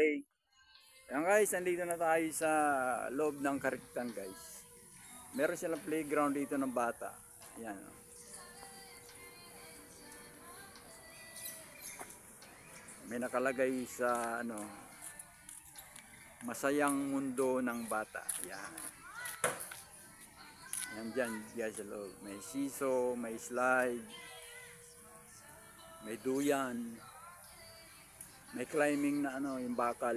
Ayan guys, nandito na tayo sa loob ng Kariktan guys. Meron silang playground dito ng bata. Ayan. May nakalagay sa masayang mundo ng bata. Ayan. Ayan dyan guys sa loob. May siso, may slide, may duyan, may climbing na yung bakal.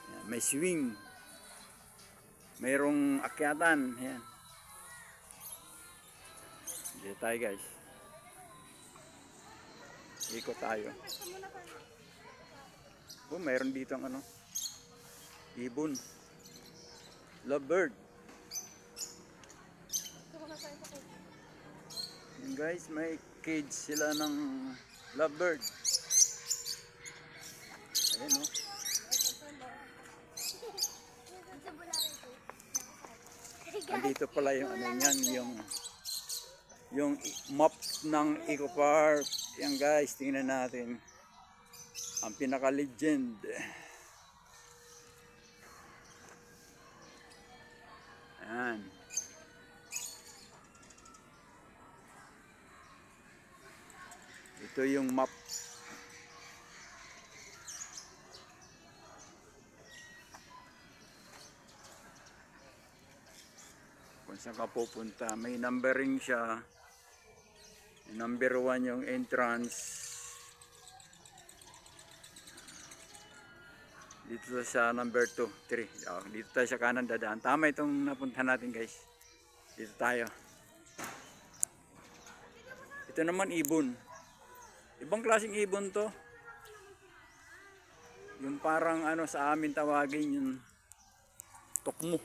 Ayan. May swing. Mayroong akyatan. Ayan. Dito tayo guys. Ikot tayo. Oh, mayroon dito ang ibon. Lovebird. Ayan guys, may cage sila ng lovebird. Ayan o. Andito pala yung yung map ng Eco Park. Yan guys, tingnan natin ang pinaka-legend. Ayan. Ito yung map. Kung saan ka pupunta, may numbering siya. Number 1 yung entrance. Dito sa number 2, 3. Dito tayo sa kanan dadaan. Tama itong napunta natin guys. Dito tayo. Ito naman ibon. Ibang klaseng ibon to. Yung parang sa amin tawagin yung tukmo.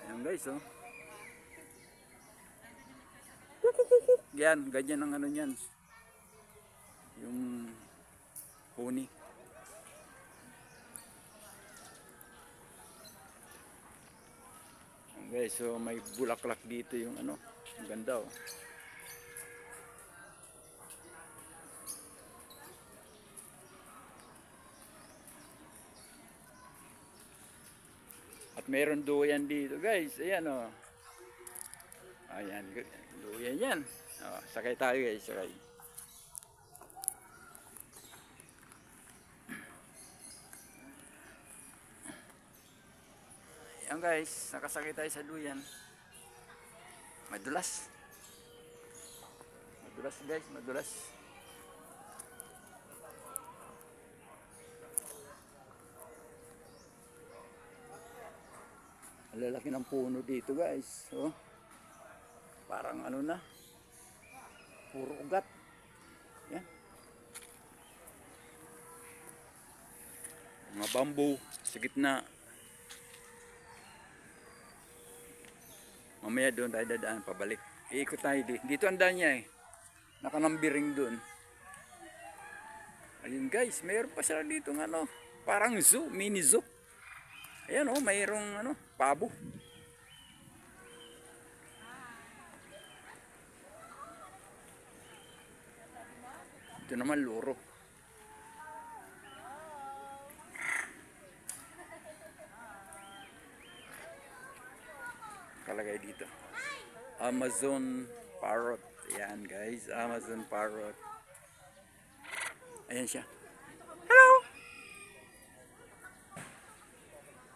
Ayan guys oh. Yan, ganyan ang niyan. Yung huni. Okay, so may bulaklak dito yung ang ganda oh. At meron duyan dito guys, ayan oh. Ayan, duyan yan. Oh, sakay tayo guys, sakay. Ayan guys, nakasakay tayo sa duyan. Madulas. Madulas guys, madulas. Ang lalaki ng puno dito guys. Oh. Parang na. Puro ugat. Yan. Mga bamboo sa gitna. Mamaya doon tayo dadaan pabalik. Iikot tayo dito. Dito ang daan niya eh. Nakanambiring doon. Ayun guys, mayroon pa sila dito ng parang zoo, mini zoo. Ayan oh, mayroong pabo. Ito naman loro. Kalagay dito. Amazon parrot. Ayan guys, Amazon parrot. Ayan siya. Hello!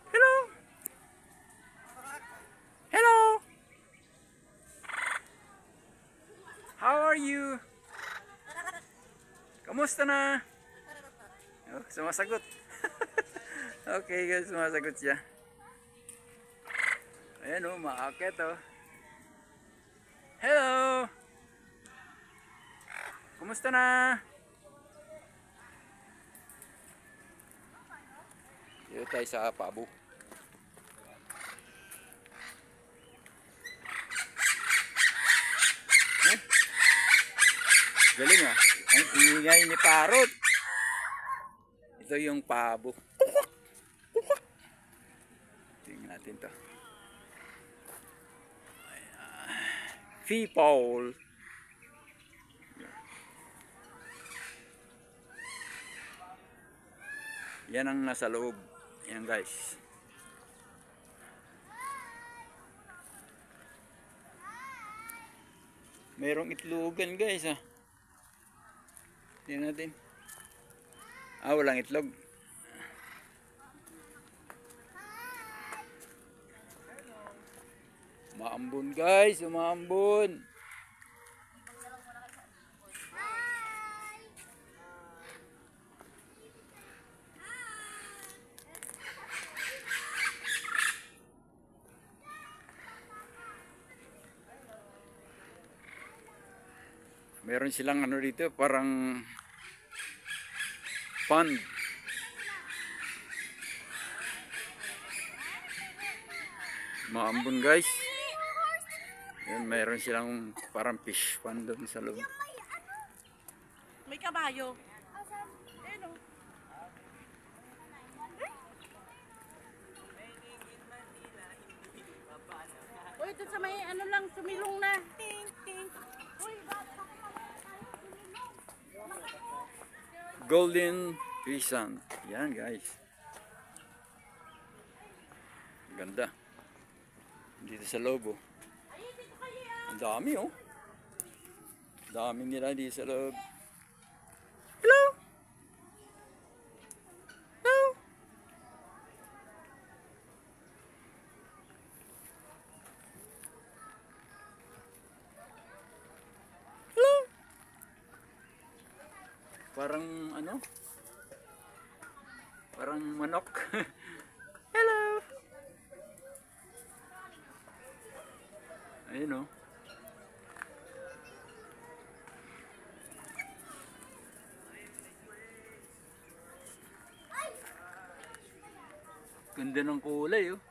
Hello! Hello! How are you? Kamusta na? Oh, sumasagot. Okay guys, sumasagot siya. Ayan oh, maakit oh. Hello! Kumusta na? Dito tayo sa pabo. Galing ah. Ang ingay ni parrot. Ito yung pabo. Tingnan natin to. People. Yan ang nasa loob. Yan guys. Merong itlogan guys ah. Tingnan natin. Walang itlog. Umaambon guys, umaambon. Meron silang ano dito, parang pond. Maambon guys. Yan, meron silang parang fish pond doon sa loob. May kabayo. Ano? Uy, ito sa may ano lang, sumilong na. Ting, ting. Uy, Golden Pisan. Yan guys. Ganda. Dito sa loob oh. Ang dami oh. Dami nila dito sa loob. Hello. Hello. Hello. Parang ano? Parang manok. Hello. Ayun oh. Ganda ng kulay oh.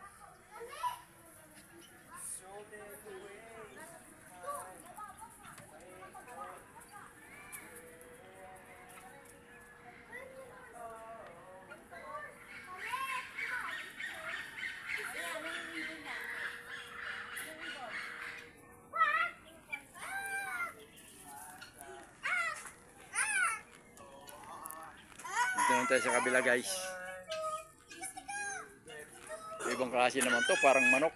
Dito naman tayo sa kabila guys. Ibang klase naman to, parang manok.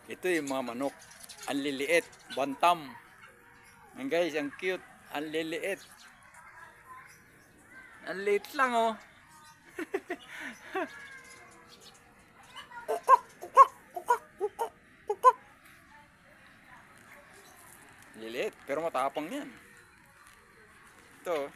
Ito yung mga manok. Ang liliit. Bantam. Yan guys, ang cute. Ang liliit. Ang liit lang oh. Liliit. Pero matapang yan. Ito.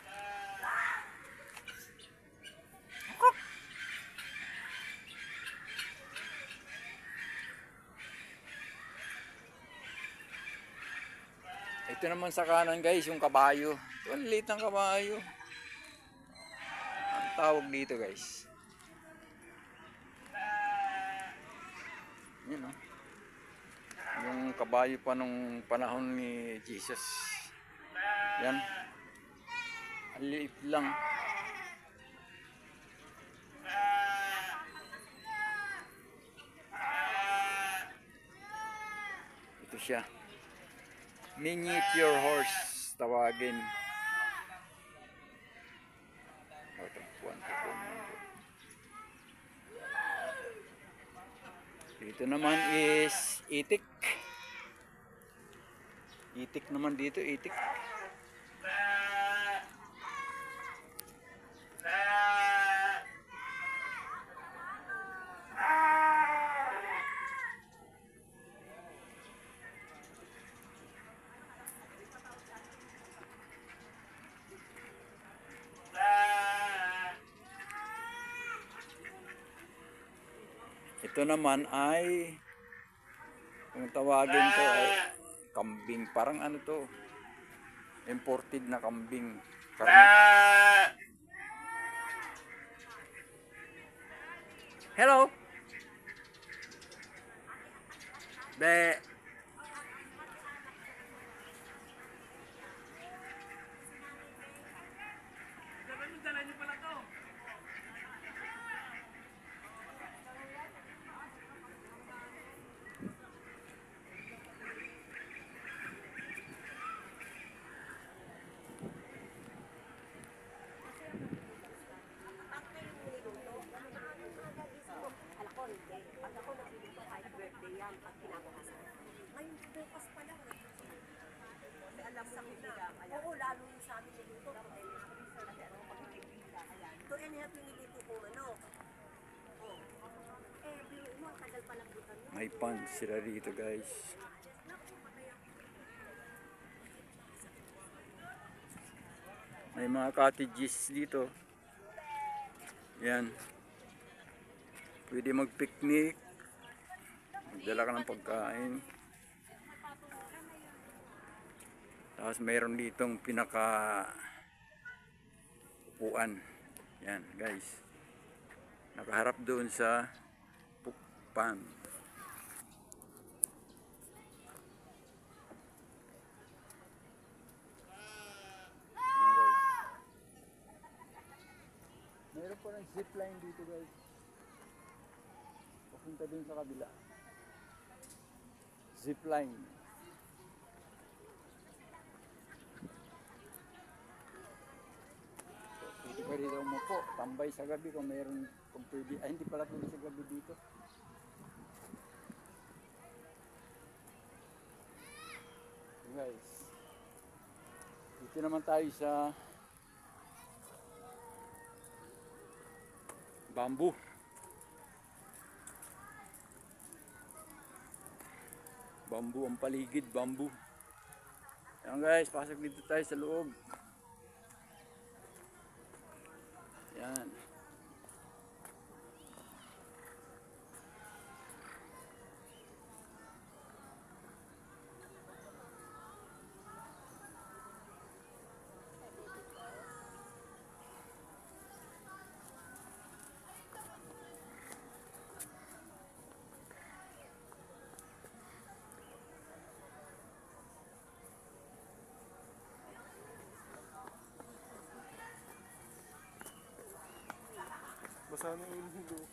Ito naman sa kanan guys, yung kabayo. Ito ang liit ng kabayo. Ang tawag dito guys. Yan oh. Yung kabayo pa nung panahon ni Jesus. Yan. Ang liit lang. Ito siya. Miniature horse tawagin. Dito naman is itik. Itik naman dito, itik. Ito naman ay Kung tawagin to ay kambing. Parang ano to, imported na kambing. Hello. Be. Oo, lalo yung sa amin niluluto. Ito and half yung niluluto ko, ano? Oh. Biro mo, ang tagal palang butan yun. May pan sila dito guys. May mga cottages dito. Yan. Pwede mag-picnic. Magdala ka ng pagkain. Tapos mayroon ditong pinaka upuan. Yan guys. Nakaharap doon sa pukpan. Meron po ng zipline dito guys. Papunta din sa kabila. Zipline. Pwede pa rin umupo. Tambay sa gabi kung meron. Kung pwede. Ay hindi pala pwede sa gabi dito. Guys. Dito naman tayo sa bamboo. Bamboo ang paligid, bamboo. Ayan guys, pasok dito tayo sa loob. Yan. Basa na yung ulo.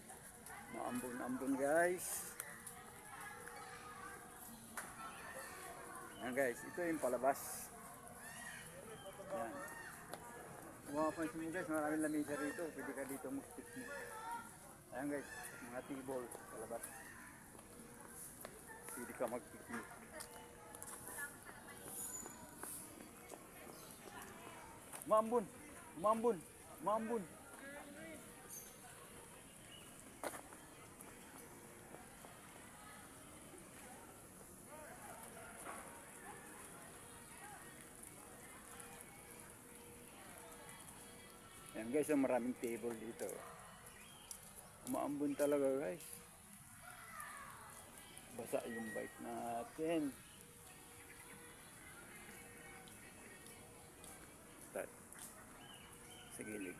Maambon-ambon guys. Yan guys, ito yung palabas. Yan. Kung mapapansin mo guys, maraming lamesa rito. Pwede ka dito mag-picnic. Ayan guys, mga table, palabas. Pwede ka mag-picnic. Maambon! Maambon! Maambon! Ayan guys, so maraming table dito. Umaambon talaga guys. Basa yung bike natin. Tat. Sa gilid.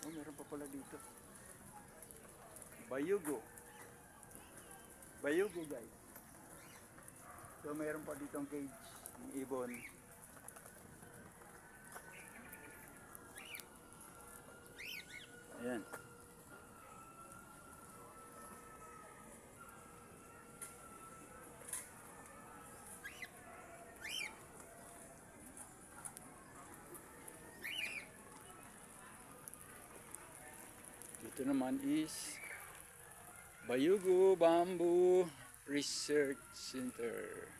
Oh, meron pa pala dito. Bayugo. Bayugo guys. So meron pa dito ang cage ng ibon. Ayan. Ito naman is Bayugo Bamboo Research Center.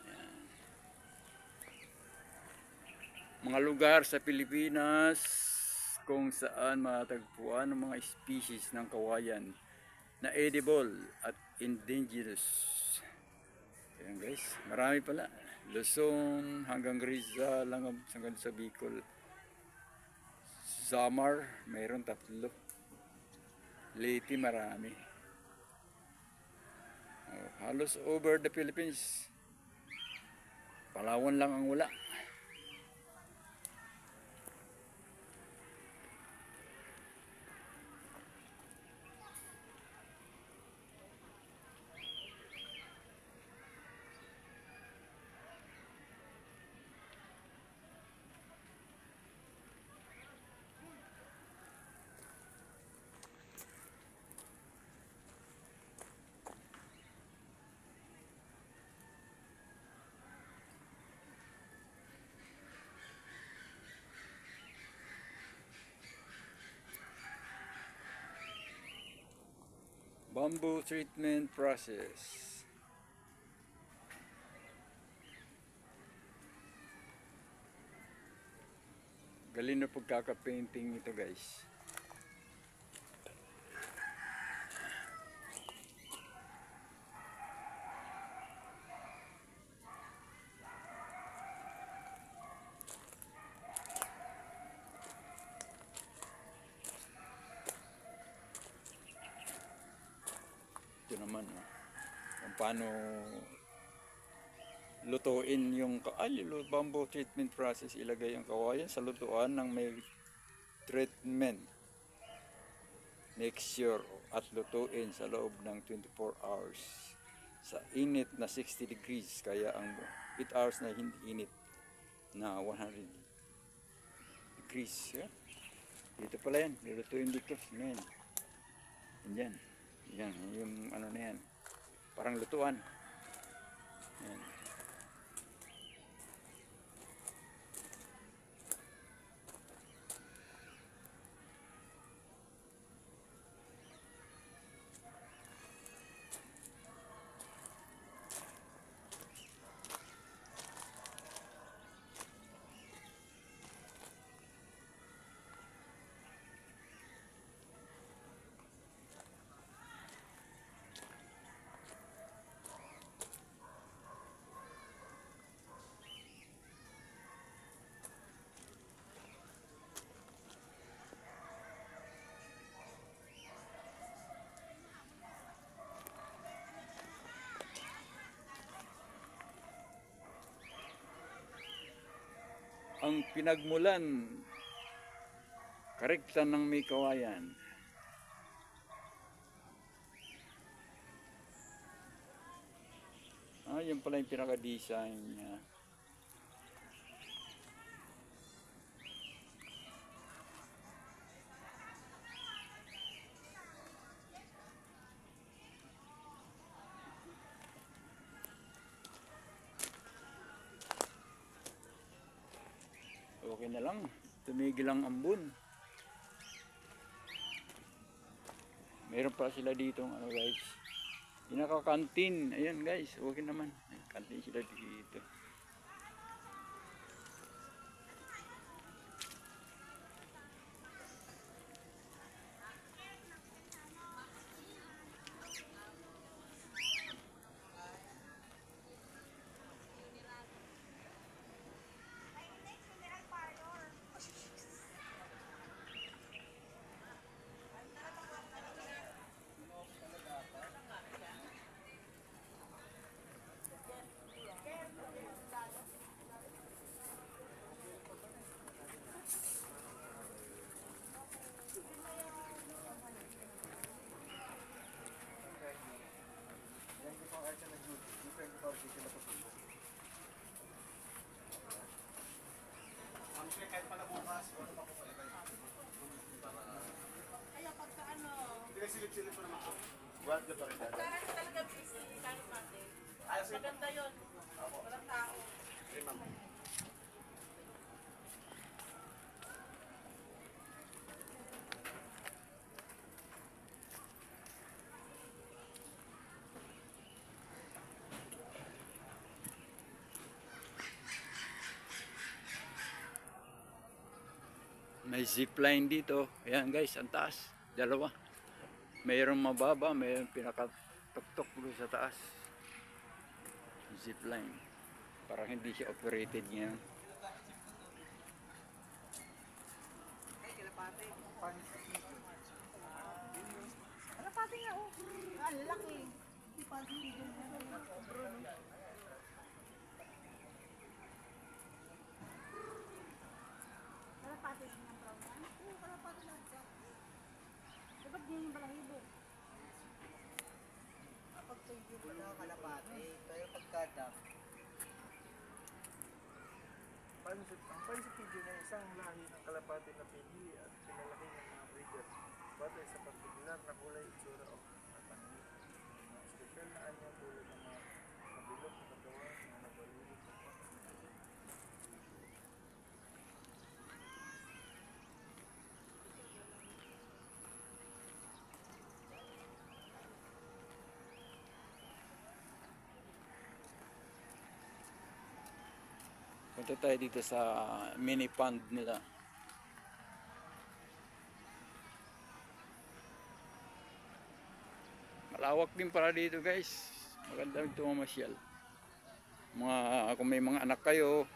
Ayan. mga lugar sa Pilipinas kung saan matagpuan ang mga species ng kawayan na edible at indigenous. Ayan guys, marami pala. Luzon hanggang Rizal hanggang sa Bicol. Samar, mayroon 3. Leyte, marami. Halos over the Philippines. Palawan lang ang wala. Bamboo treatment process. Galing na pagkaka-painting ito guys. Ito naman kung paano lutuin yung bamboo treatment process. Ilagay ang kawayan sa lutuan ng may treatment mixture at lutuin sa loob ng 24 hours sa init na 60 degrees. Kaya ang 8 hours na hindi init na 100 degrees. Dito pala yan, nilutuin dito. Yan. Yan. Yan, yung ano na yan. Parang lutuan. Yan. Ang pinagmulan, karekta ng may kawayan. Yan pala yung pinaka-design niya. Okay na lang, tumigil ang ambon. Meron pa sila dito guys, pinaka-kantin. Ayan guys, okay naman, kantin sila dito. Kaya pagka ano, Silip-silip pa naman. What the fuck? pagka ano talaga busy, kano natin. Maganda yun. Walang tao. May zipline dito. Ayan guys, ang taas. Dalawa. Mayroong mababa, mayroong pinakatuktok doon sa taas. Zipline. Parang hindi siya operated ngayon. Kalapati nga, oh. Ang laki. Kalapati din ang brown yan? Oo, kalapati lang siya. Dapat din yung balahibo. Kapag tuyo mo na kalapati, pero pagkadap, Ang pansip video niya isang lahi ng kalapati na pili at pinalaki ng mga breeder. Batay sa partikular na kulay itsura o paningin. Mga special na anya tulad ng mga mabilog na katawan na nabalulog ng Punta tayo dito sa mini pond nila. Malawak din para dito guys. Maganda ito mamasyal. Kung may mga anak kayo,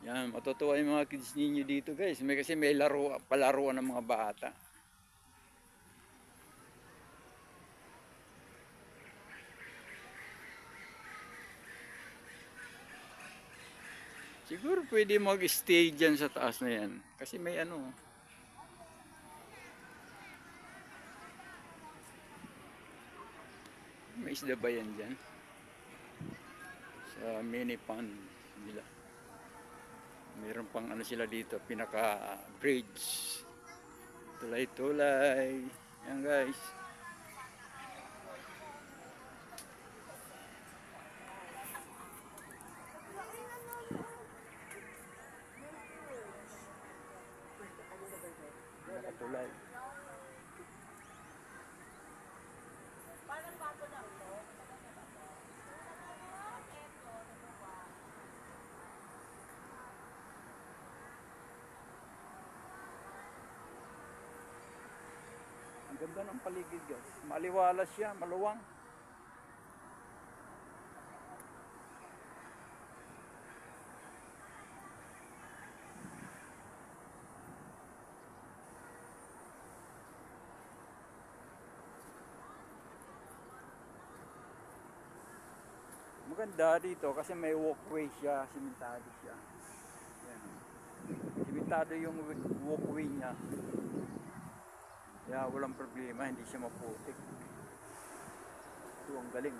yan, matutuwa yung mga kids ninyo dito guys. Kasi may palaruan ng mga bata. Siguro pwede mag-stay dyan sa taas na yan. Kasi may ano. May isda ba yan dyan? Sa mini pond nila. Mayroon pang ano sila dito. Pinaka-bridge. Tulay-tulay. Yan guys. Nakatulay. Ang ganda ng paligid guys. Maliwalas siya, maluwang. Maganda dito kasi may walkway siya, simentado siya. Yan. Simentado yung walkway niya. Kaya walang problema, hindi siya maputik. Ito ang galing.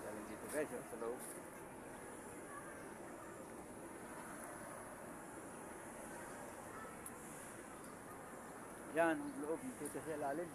Galing dito guys, sa loob. Yan, ang loob, dito sa ilalim.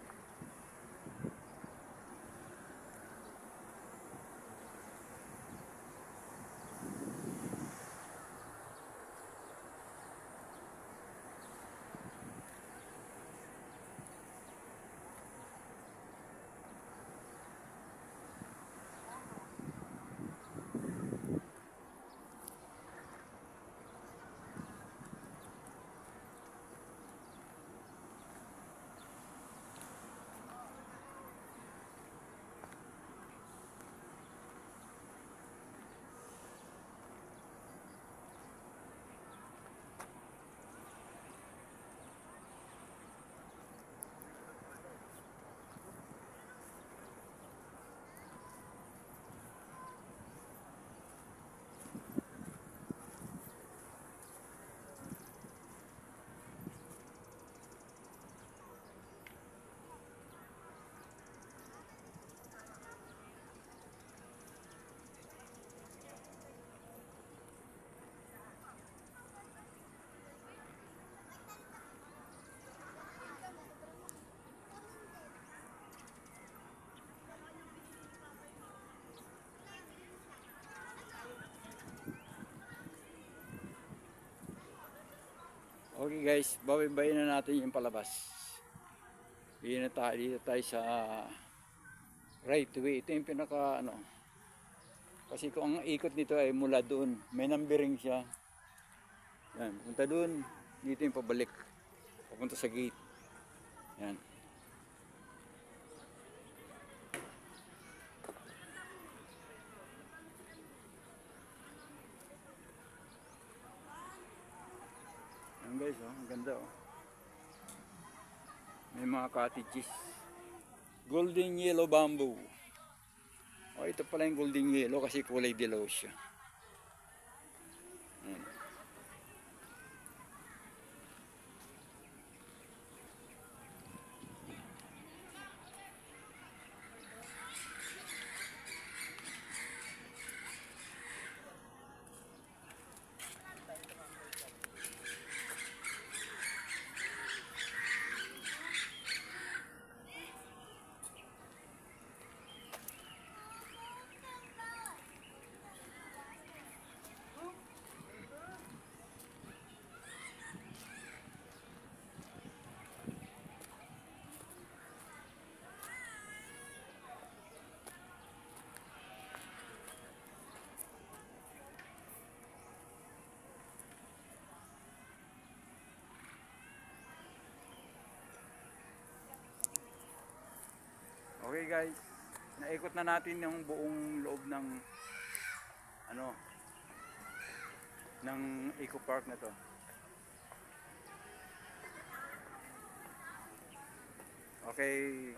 Okay guys, babaybayin na natin yung palabas. Dito tayo sa right way. Ito yung pinaka ano. Kasi kung ang ikot nito ay mula doon, may numbering siya. Yan, punta dun. Dito yung pabalik. Papunta sa gate. Yan. Yan guys, oh, ang ganda oh. May mga cottages. Golden yellow bamboo. Oh, ito pala yung golden yellow kasi kulay dilaw siya. Yan. Okay guys, naikot na natin yung buong loob ng ano ng Eco Park na to. Okay,